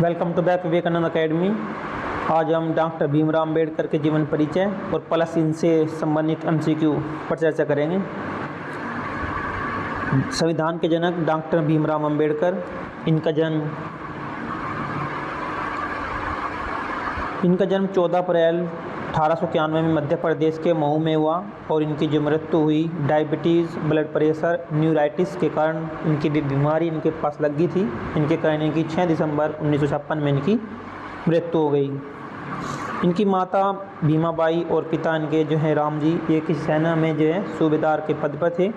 Welcome to back Vivekanand academy. आज हम doctor Bhimrao Ambedkar के जीवन परिचय और प्लस इनसे संबंधित एमसीक्यू पर चर्चा करेंगे। संविधान के जनक डॉक्टर भीमराव अम्बेडकर। इनका जन्म 14 अप्रैल 1891 में मध्य प्रदेश के मऊ में हुआ और इनकी जो मृत्यु हुई डायबिटीज़, ब्लड प्रेशर, न्यूराइटिस के कारण इनकी भी बीमारी इनके पास लग गई थी। इनके कहने की 6 दिसंबर 1956 में इनकी मृत्यु हो गई। इनकी माता भीमाबाई और पिता इनके जो है राम जी, ये किसी सेना में जो है सूबेदार के पद पर थे।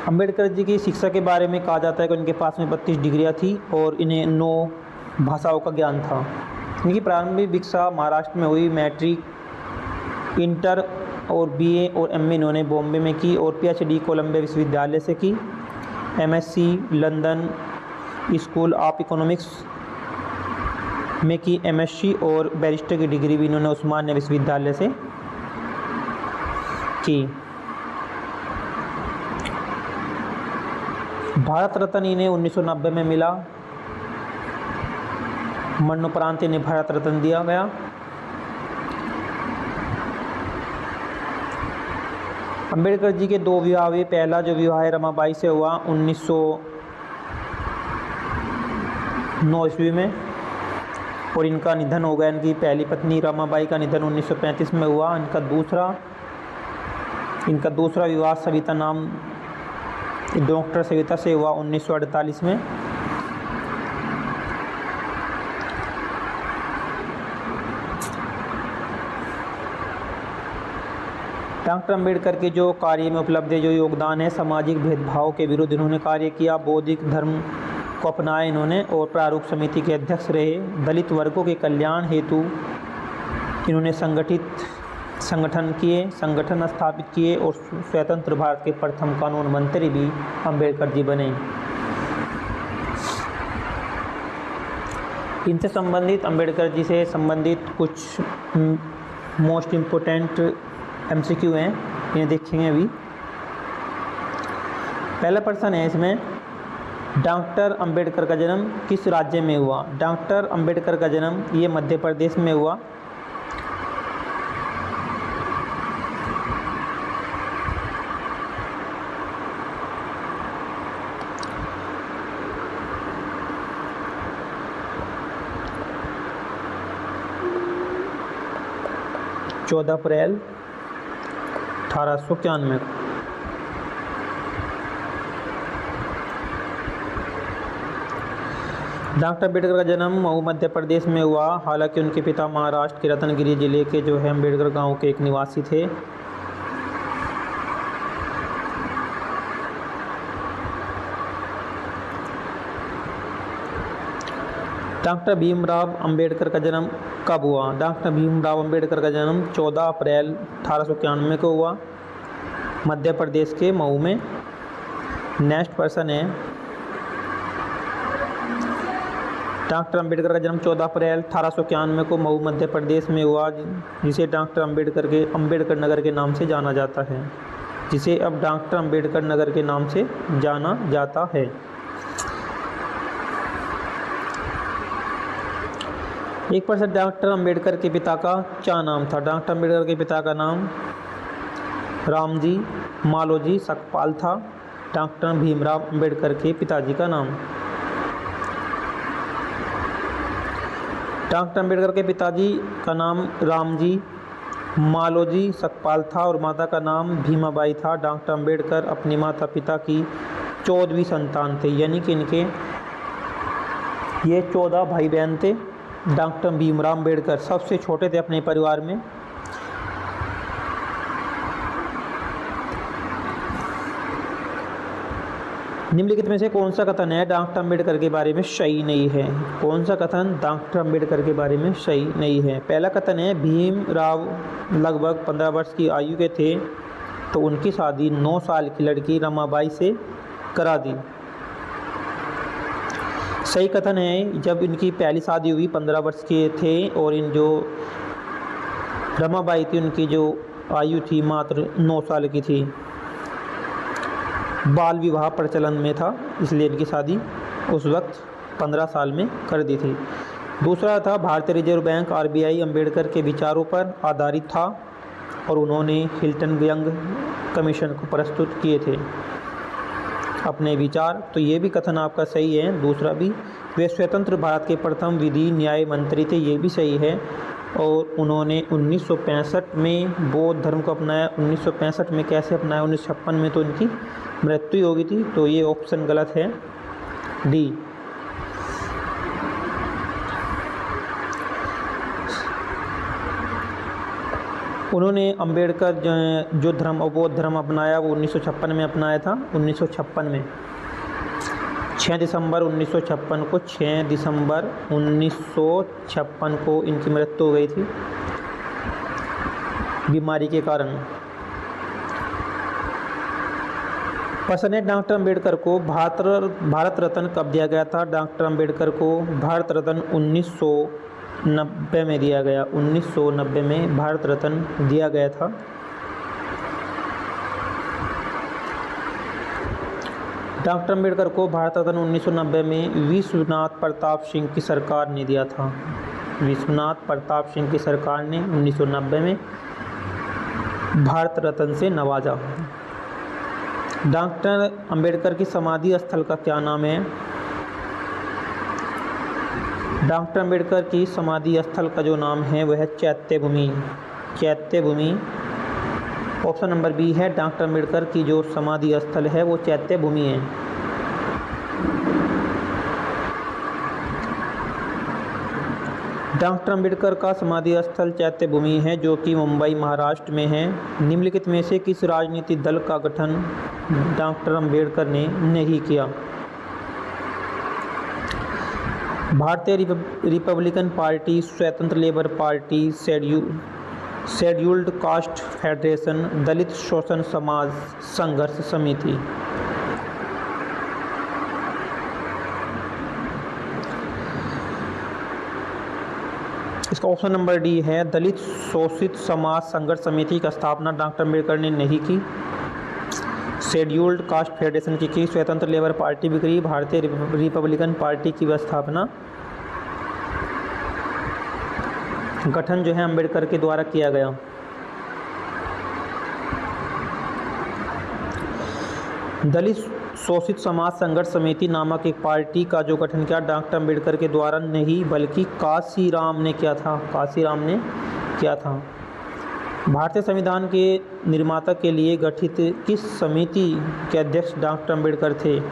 अम्बेडकर जी की शिक्षा के बारे में कहा जाता है कि उनके पास में 32 डिग्रियाँ थी और इन्हें 9 भाषाओं का ज्ञान था। इनकी प्रारंभिक शिक्षा महाराष्ट्र में हुई। मैट्रिक, इंटर और बीए और एमए इन्होंने बॉम्बे में की और पीएचडी कोलंबिया विश्वविद्यालय से की। MSc London school of economics में की एमएससी और बैरिस्टर की डिग्री भी इन्होंने उस्मानिया विश्वविद्यालय से की। भारत रत्न इन्हें 1990 में मिला। मरणोपरांत इन्हें भारत रत्न दिया गया। अम्बेडकर जी के 2 विवाह हुए। पहला जो विवाह रमाबाई से हुआ 1909 ईस्वी में और इनका निधन हो गया। इनकी पहली पत्नी रमाबाई का निधन 1935 में हुआ। इनका दूसरा विवाह सविता नाम डॉक्टर सविता से हुआ 1948 में। डॉक्टर अम्बेडकर के जो कार्य में उपलब्ध जो योगदान है, सामाजिक भेदभाव के विरुद्ध इन्होंने कार्य किया। बौद्धिक धर्म को अपनाया इन्होंने और प्रारूप समिति के अध्यक्ष रहे। दलित वर्गों के कल्याण हेतु इन्होंने संगठन स्थापित किए और स्वतंत्र भारत के प्रथम कानून मंत्री भी अम्बेडकर जी बने। इनसे संबंधित अम्बेडकर जी से संबंधित कुछ मोस्ट इम्पोर्टेंट एमसीक्यू हैं, इन्हें देखेंगे अभी। पहला प्रश्न है इसमें, डॉक्टर अम्बेडकर का जन्म किस राज्य में हुआ? डॉक्टर अम्बेडकर का जन्म ये मध्य प्रदेश में हुआ। चौदह अप्रैल 1891। डॉक्टर अम्बेडकर का जन्म मऊ मध्य प्रदेश में हुआ। हालांकि उनके पिता महाराष्ट्र के रत्नगिरी जिले के जो है अम्बेडकर गांव के एक निवासी थे। डॉक्टर भीमराव अम्बेडकर का जन्म कब हुआ? डॉक्टर भीमराव अम्बेडकर का जन्म 14 अप्रैल 1891 को हुआ, मध्य प्रदेश के मऊ में। नेक्स्ट पर्सन है, डॉक्टर अम्बेडकर का जन्म 14 अप्रैल 1891 को मऊ मध्य प्रदेश में हुआ, जिसे डॉक्टर अम्बेडकर के अम्बेडकर नगर के नाम से जाना जाता है। जिसे अब डॉक्टर अम्बेडकर नगर के नाम से जाना जाता है। एक पर्सन, डॉक्टर अम्बेडकर के पिता का क्या नाम था? डॉक्टर अम्बेडकर के पिता का नाम रामजी मालोजी सकपाल था। डॉक्टर भीमराव अम्बेडकर के पिताजी का नाम। डॉक्टर अम्बेडकर के पिताजी का नाम रामजी मालोजी सकपाल था और माता का नाम भीमाबाई था। डॉक्टर अम्बेडकर अपने माता पिता की 14वीं संतान थे, यानी कि इनके ये 14 भाई बहन थे। डॉक्टर भीमराव अम्बेडकर सबसे छोटे थे अपने परिवार में। निम्नलिखित में से कौन सा कथन है डॉक्टर अम्बेडकर के बारे में सही नहीं है? कौन सा कथन डॉक्टर अम्बेडकर के बारे में सही नहीं है? पहला कथन है, भीमराव लगभग 15 वर्ष की आयु के थे तो उनकी शादी 9 साल की लड़की रमाबाई से करा दी। सही कथन है, जब इनकी पहली शादी हुई 15 वर्ष के थे और इन जो रमाबाई थी उनकी जो आयु थी मात्र 9 साल की थी। बाल विवाह प्रचलन में था, इसलिए इनकी शादी उस वक्त 15 साल में कर दी थी। दूसरा था भारतीय रिजर्व बैंक आरबीआई अंबेडकर के विचारों पर आधारित था और उन्होंने हिल्टन यंग कमीशन को प्रस्तुत किए थे अपने विचार। तो ये भी कथन आपका सही है, दूसरा भी। वे स्वतंत्र भारत के प्रथम विधि न्याय मंत्री थे, ये भी सही है। और उन्होंने 1965 में बौद्ध धर्म को अपनाया। 1965 में कैसे अपनाया, 1956 में तो उनकी मृत्यु हो गई थी, तो ये ऑप्शन गलत है, डी। उन्होंने अंबेडकर जो धर्म और बौद्ध धर्म अपनाया वो 1956 में अपनाया था। 1956 में 6 दिसंबर 1956 को 6 दिसंबर 1956 को इनकी मृत्यु हो गई थी बीमारी के कारण। प्रश्न है डॉक्टर अंबेडकर को भारत रत्न कब दिया गया था। डॉक्टर अंबेडकर को भारत रत्न 1990 में दिया गया। 1990 में भारत रत्न दिया गया था। डॉक्टर अंबेडकर को भारत रत्न 1990 में विश्वनाथ प्रताप सिंह की सरकार ने दिया था। विश्वनाथ प्रताप सिंह की सरकार ने 1990 में भारत रत्न से नवाजा। डॉक्टर अंबेडकर की समाधि स्थल का क्या नाम है। डॉक्टर अंबेडकर की समाधि स्थल का जो नाम है वह है चैत्य भूमि। चैत्य भूमि ऑप्शन नंबर बी है। डॉक्टर अंबेडकर की जो समाधि स्थल है वो चैत्य भूमि है। डॉक्टर अंबेडकर का समाधि स्थल चैत्य भूमि है जो कि मुंबई महाराष्ट्र में है। निम्नलिखित में से किस राजनीतिक दल का गठन डॉक्टर अंबेडकर ने नहीं किया। Bharatiya Republican Party, Swatantra Labour Party, Scheduled Caste Federation, Dalit Shoshan Samaj संघर्ष समिति। इसका ऑप्शन नंबर डी है। दलित शोषित समाज संघर्ष समिति की स्थापना डॉक्टर अंबेडकर ने नहीं की। शेड्यूल्ड कास्ट फेडरेशन की स्वतंत्र लेबर पार्टी भी करी। भारतीय रिपब्लिकन पार्टी की स्थापना गठन जो है अंबेडकर के द्वारा किया गया। दलित शोषित समाज संघर्ष समिति नामक एक पार्टी का जो गठन किया डॉक्टर अंबेडकर के द्वारा नहीं बल्कि काशीराम ने किया था। काशीराम ने किया था। भारतीय संविधान के निर्माता के लिए गठित किस समिति के अध्यक्ष डॉक्टर अंबेडकर थे।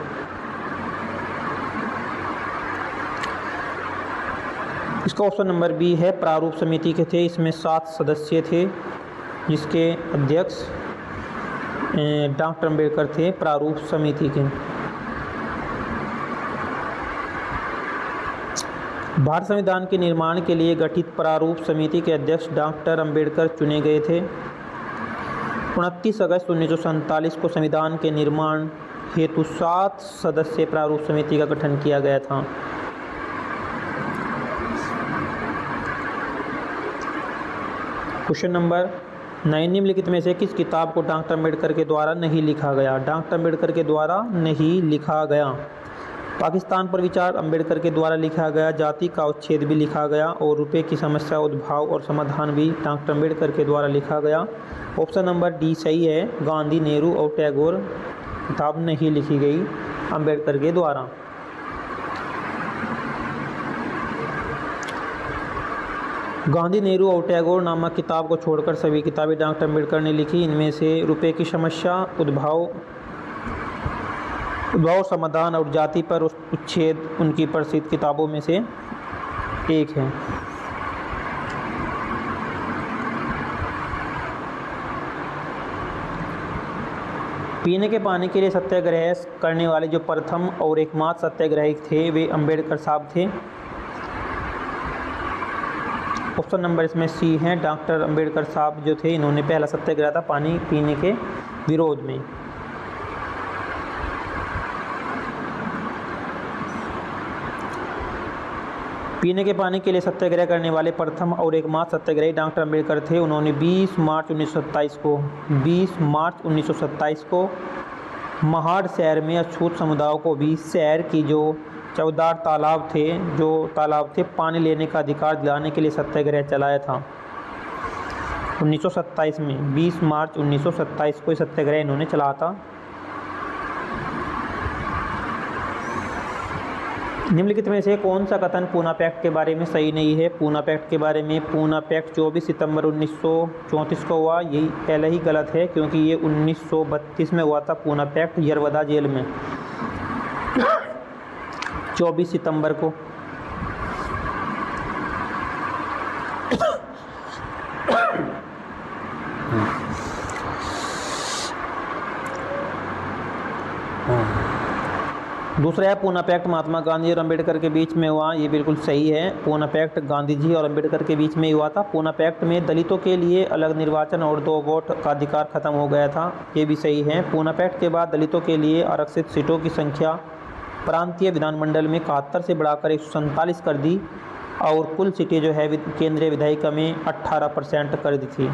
इसका ऑप्शन नंबर बी है। प्रारूप समिति के थे। इसमें 7 सदस्य थे जिसके अध्यक्ष डॉक्टर अंबेडकर थे प्रारूप समिति के। भारत संविधान के निर्माण के लिए गठित प्रारूप समिति के अध्यक्ष डॉक्टर अंबेडकर चुने गए थे। 29 अगस्त 1947 को संविधान के निर्माण हेतु 7 सदस्यीय प्रारूप समिति का गठन किया गया था। क्वेश्चन नंबर 9, निम्नलिखित में से किस किताब को डॉक्टर अंबेडकर के द्वारा नहीं लिखा गया। डॉक्टर अंबेडकर के द्वारा नहीं लिखा गया। पाकिस्तान पर विचार अंबेडकर के द्वारा लिखा गया। जाति का उच्छेद भी लिखा गया और रुपये की समस्या उद्भव और समाधान भी डॉक्टर अंबेडकर के द्वारा लिखा गया। ऑप्शन नंबर डी सही है। गांधी, नेहरू और टैगोर किताब नहीं लिखी गई अंबेडकर के द्वारा। गांधी, नेहरू और टैगोर नामक किताब को छोड़कर सभी किताबें डॉक्टर अंबेडकर ने लिखी। इनमें से रुपये की समस्या, उद्भव समाधान और जाति पर उच्छेद उनकी प्रसिद्ध किताबों में से एक है। पीने के पानी के लिए सत्याग्रह करने वाले जो प्रथम और एकमात्र सत्याग्रही थे वे अंबेडकर साहब थे। ऑप्शन नंबर इसमें सी है। डॉक्टर अंबेडकर साहब जो थे इन्होंने पहला सत्याग्रह था पानी पीने के विरोध में। पीने के पानी के लिए सत्याग्रह करने वाले प्रथम और एकमात्र सत्याग्रही डॉक्टर अंबेडकर थे। उन्होंने 20 मार्च 1927 को महाड़ शहर में अछूत समुदायों को भी शहर की जो चौदार तालाब थे पानी लेने का अधिकार दिलाने के लिए सत्याग्रह चलाया था 1927 में। 20 मार्च 1927 को सत्याग्रह इन्होंने चलाया था। निम्नलिखित में से कौन सा कथन पूना पैक्ट के बारे में सही नहीं है? पूना पैक्ट के बारे में, पूना पैक्ट 24 सितंबर 1934 को हुआ, यही पहले ही गलत है क्योंकि ये 1932 में हुआ था पूना पैक्ट यरवदा जेल में 24 सितंबर को। दूसरा है पूना पैक्ट महात्मा गांधी और अंबेडकर के बीच में हुआ, ये बिल्कुल सही है। पूना पैक्ट गांधी जी और अंबेडकर के बीच में ही हुआ था। पूना पैक्ट में दलितों के लिए अलग निर्वाचन और 2 वोट का अधिकार खत्म हो गया था, ये भी सही है। पूना पैक्ट के बाद दलितों के लिए आरक्षित सीटों की संख्या प्रांतीय विधानमंडल में 71 से बढ़ाकर 147 कर दी और कुल सीटें जो है केंद्रीय विधायिका में 18% कर दी थी।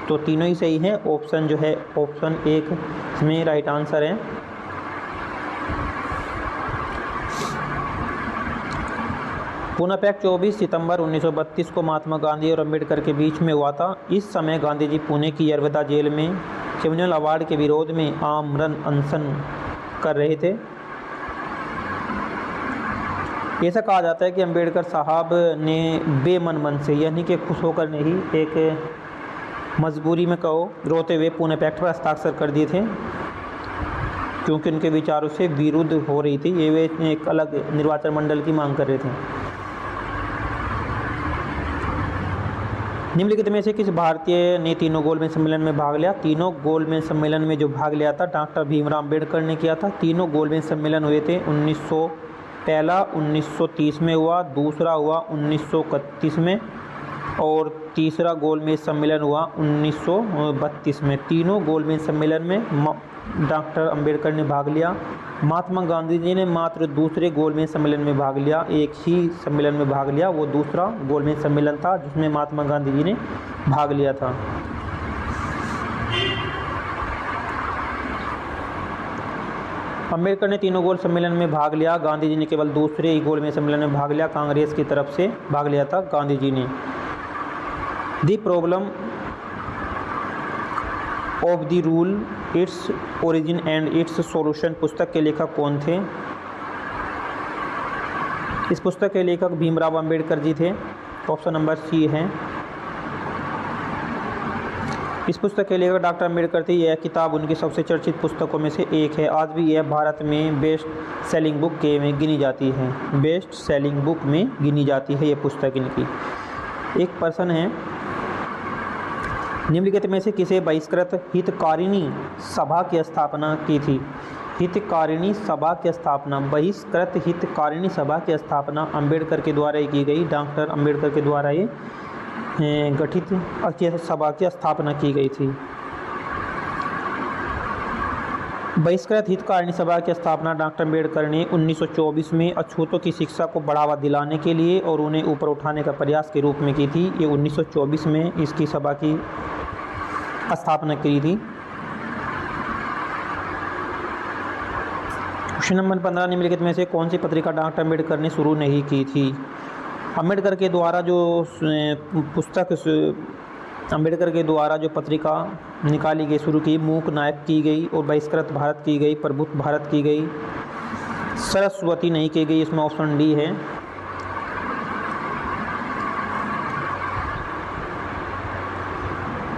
तो तीनों ही सही हैं। ऑप्शन जो है ऑप्शन 1 इसमें राइट आंसर है। पूना पैक्ट 24 सितंबर 1932 को महात्मा गांधी और अंबेडकर के बीच में हुआ था। इस समय गांधी जी पुणे की यरवदा जेल में कम्युनल अवार्ड के विरोध में आमरण अनशन कर रहे थे। ऐसा कहा जाता है कि अंबेडकर साहब ने बेमन मन से यानी कि खुश होकर नहीं, एक मजबूरी में कहो रोते हुए पूना पैक्ट पर हस्ताक्षर कर दिए थे क्योंकि उनके विचारों से विरुद्ध हो रही थी। ये वे एक अलग निर्वाचन मंडल की मांग कर रहे थे। निम्नलिखित में से किस भारतीय ने तीनों गोलमेज सम्मेलन में भाग लिया? तीनों गोलमेज सम्मेलन में जो भाग लिया था डॉक्टर भीमराव अंबेडकर ने किया था। तीनों गोलमेज सम्मेलन हुए थे 1930 में हुआ, दूसरा हुआ 1931 में और तीसरा गोलमेज सम्मेलन हुआ 1932 में। तीनों गोलमेज सम्मेलन में डॉक्टर अंबेडकर ने भाग लिया। महात्मा गांधी जी ने मात्र दूसरे गोलमेज सम्मेलन में भाग लिया, एक ही सम्मेलन में भाग लिया, वो दूसरा गोलमेज सम्मेलन था जिसमें महात्मा गांधी जी ने भाग लिया था। अंबेडकर ने तीनों गोल सम्मेलन में भाग लिया, गांधी जी ने केवल दूसरे ही गोलमेज सम्मेलन में भाग लिया, कांग्रेस की तरफ से भाग लिया था गांधी जी ने। The problem of the rupee, its origin and its solution पुस्तक के लेखक कौन थे? इस पुस्तक के लेखक भीमराव अंबेडकर जी थे। ऑप्शन नंबर सी है। इस पुस्तक के लेखक डॉक्टर अंबेडकर थे। यह किताब उनकी सबसे चर्चित पुस्तकों में से एक है। आज भी यह भारत में बेस्ट सेलिंग बुक के में गिनी जाती है, बेस्ट सेलिंग बुक में गिनी जाती है ये पुस्तक इनकी। एक प्रश्न है, निम्नलिखित में से किसे बहिष्कृत हितकारिणी सभा की स्थापना की थी? हितकारिणी सभा की स्थापना, बहिष्कृत हितकारिणी सभा की स्थापना अंबेडकर के द्वारा ही की गई। डॉक्टर अंबेडकर के द्वारा ये गठित सभा की स्थापना की गई थी। बहिष्कृत हितकारिणी सभा की स्थापना डॉक्टर अंबेडकर ने 1924 में अछूतों की शिक्षा को बढ़ावा दिलाने के लिए और उन्हें ऊपर उठाने का प्रयास के रूप में की थी। ये 1924 में इसकी सभा की स्थापना की थी। क्वेश्चन नंबर 15, निम्नलिखित में से कौन सी पत्रिका डॉक्टर अंबेडकर ने शुरू नहीं की थी? अंबेडकर के द्वारा जो अंबेडकर के द्वारा जो पत्रिका निकाली गई, शुरू की, मूक नायक की गई और बहिष्कृत भारत की गई, प्रबुद्ध भारत की गई, सरस्वती नहीं की गई, इसमें ऑप्शन डी है।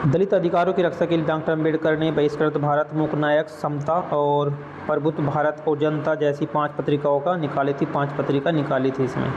दलित अधिकारों की रक्षा के लिए डॉक्टर अंबेडकर ने बहिष्कृत भारत, मूक नायक, समता और प्रबुद्ध भारत और जनता जैसी 5 पत्रिकाओं का निकाली थी, 5 पत्रिका निकाली थी इसमें।